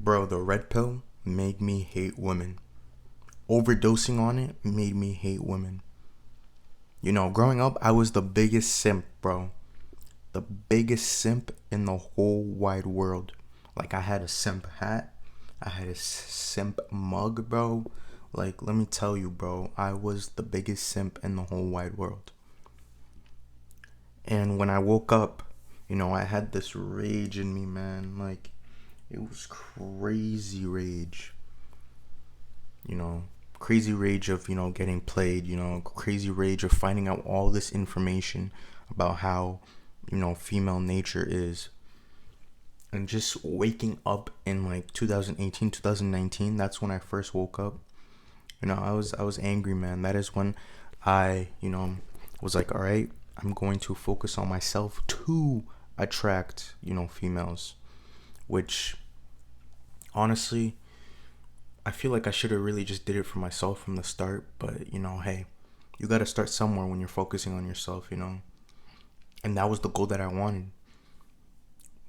Bro, the red pill made me hate women. Overdosing on it made me hate women. Growing up, I was the biggest simp, bro. The biggest simp in the whole wide world. Like, I had a simp hat. I had a simp mug, bro. Like, let me tell you, bro, I was the biggest simp in the whole wide world. And when I woke up, I had this rage in me, man. Like, it was crazy rage. you know, Crazy rage of, getting played, crazy rage of finding out all this information about how, female nature is. And just waking up in like 2018, 2019, that's when I first woke up. I was angry, man. That is when I, was like, all right, I'm going to focus on myself to attract, females, which honestly, I feel like I should have really just did it for myself from the start, but hey, you got to start somewhere when you're focusing on yourself. And that was the goal that I wanted.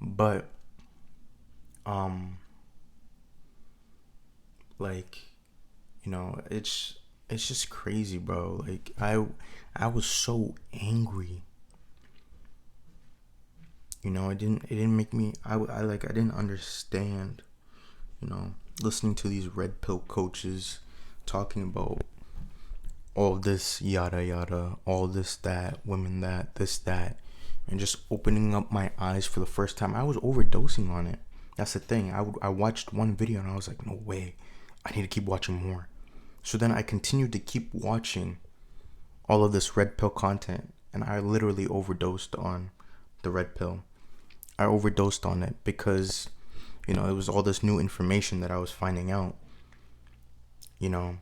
But like, it's just crazy, bro. Like, I was so angry. It didn't make me I didn't understand, listening to these red pill coaches talking about all this yada yada, all this that, women that, this that, and just opening up my eyes for the first time. I was overdosing on it. That's the thing. I watched one video and I was like, no way, I need to keep watching more. So then I continued to keep watching all of this red pill content, and I literally overdosed on the red pill. I overdosed on it because, it was all this new information that I was finding out, you know,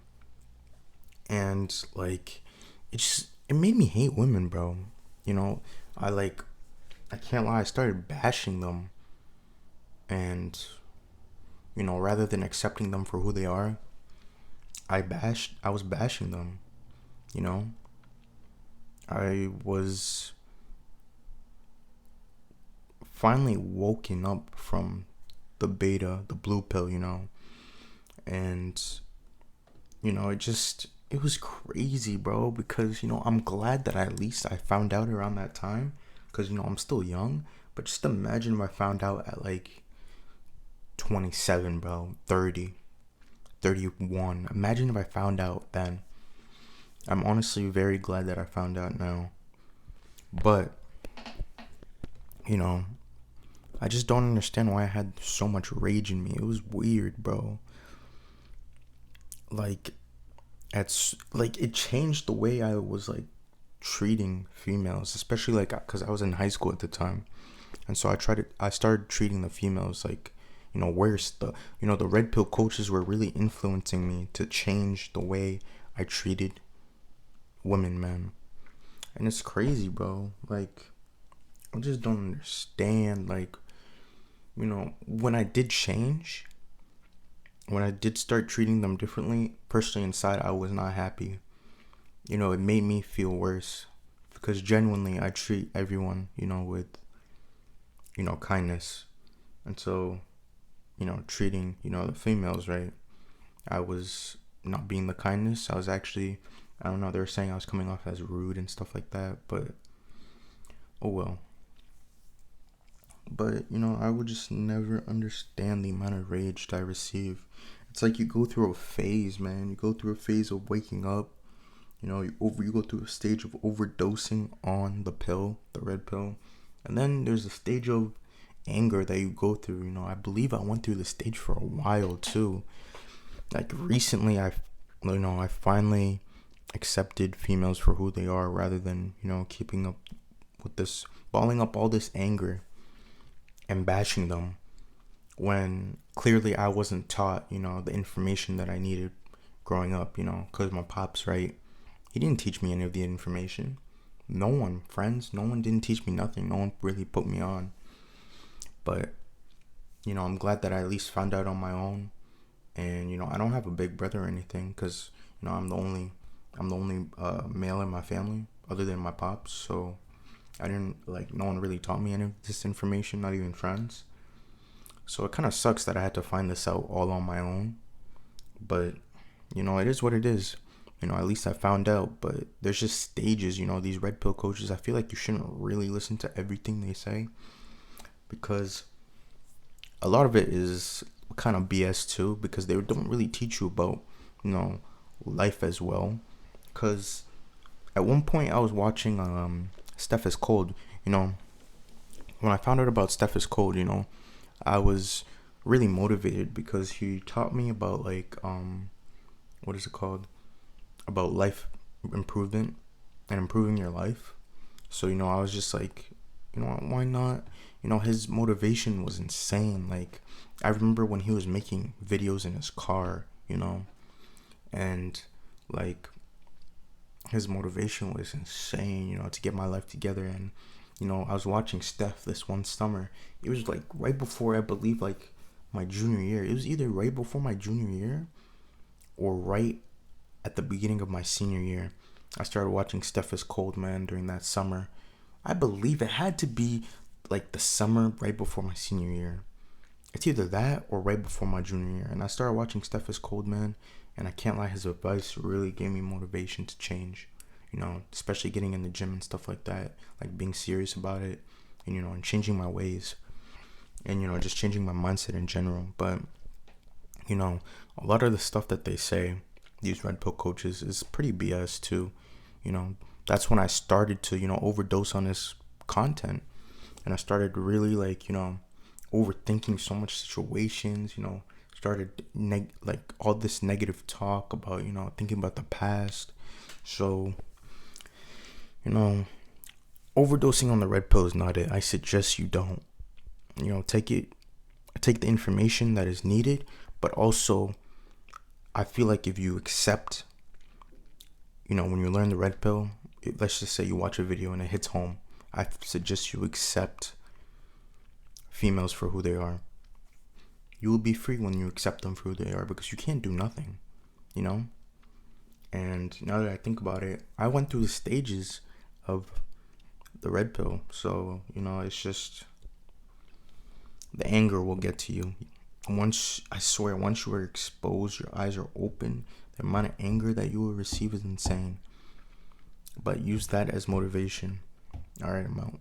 and like, it made me hate women, bro. You know, I like, I can't lie, I started bashing them, and, rather than accepting them for who they are, I was bashing them, you know, I was finally woken up from the blue pill, and it was crazy, bro, because I'm glad that at least I found out around that time, because I'm still young. But just imagine if I found out at like 27, bro, 30, 31. Imagine if I found out then. I'm honestly very glad that I found out now. But you know I just don't understand why I had so much rage in me. It was weird, bro. Like, it changed the way I was like treating females, especially like because I was in high school at the time, and so I started treating the females like, worse. The red pill coaches were really influencing me to change the way I treated women, man. And it's crazy, bro. Like, I just don't understand. Like, when I did change, when I did start treating them differently, personally inside I was not happy. It made me feel worse, because genuinely I treat everyone, with, kindness. And so, treating, the females, right? I was not being the kindness. I was actually, I don't know, they were saying I was coming off as rude and stuff like that, but oh well. But, I would just never understand the amount of rage that I receive. It's like you go through a phase, man. You go through a phase of waking up. You go through a stage of overdosing on the pill, the red pill. And then there's a stage of anger that you go through. I believe I went through the stage for a while too. Like, recently I finally accepted females for who they are, rather than, keeping up with this, balling up all this anger and bashing them, when clearly I wasn't taught, the information that I needed growing up, because my pops, right? He didn't teach me any of the information. No one, friends, no one didn't teach me nothing. No one really put me on. But, I'm glad that I at least found out on my own. And, I don't have a big brother or anything, because, I'm the only male in my family other than my pops. So I didn't, like, no one really taught me any of this information, not even friends. So it kind of sucks that I had to find this out all on my own. But, it is what it is. At least I found out. But there's just stages, these red pill coaches. I feel like you shouldn't really listen to everything they say, because a lot of it is kind of BS too, because they don't really teach you about, life as well. Because at one point I was watching Steph is Cold. When I found out about Steph is Cold, I was really motivated because he taught me about, like, what is it called? About life improvement and improving your life. So, I was just like, why not? His motivation was insane. Like, I remember when he was making videos in his car, and, like, his motivation was insane, to get my life together. And, I was watching Steph this one summer. It was, like, right before, I believe, like, my junior year. It was either right before my junior year or right at the beginning of my senior year. I started watching Steph is Cold, man, during that summer. I believe it had to be, like, the summer right before my senior year. It's either that or right before my junior year. And I started watching Steph is Cold, man. And I can't lie, his advice really gave me motivation to change. Especially getting in the gym and stuff like that. Like, being serious about it. And, and changing my ways. And, just changing my mindset in general. But, a lot of the stuff that they say, these red pill coaches, is pretty BS too. That's when I started to, overdose on this content. And I started really, like, overthinking so much situations, started like all this negative talk about, thinking about the past. So, overdosing on the red pill is not it. I suggest you don't. Take the information that is needed, but also I feel like if you accept, when you learn the red pill, let's just say you watch a video and it hits home, I suggest you accept females for who they are. You will be free when you accept them for who they are, because you can't do nothing, And now that I think about it, I went through the stages of the red pill. So, it's just, the anger will get to you. Once you are exposed, your eyes are open, the amount of anger that you will receive is insane. But use that as motivation. All right, I'm out.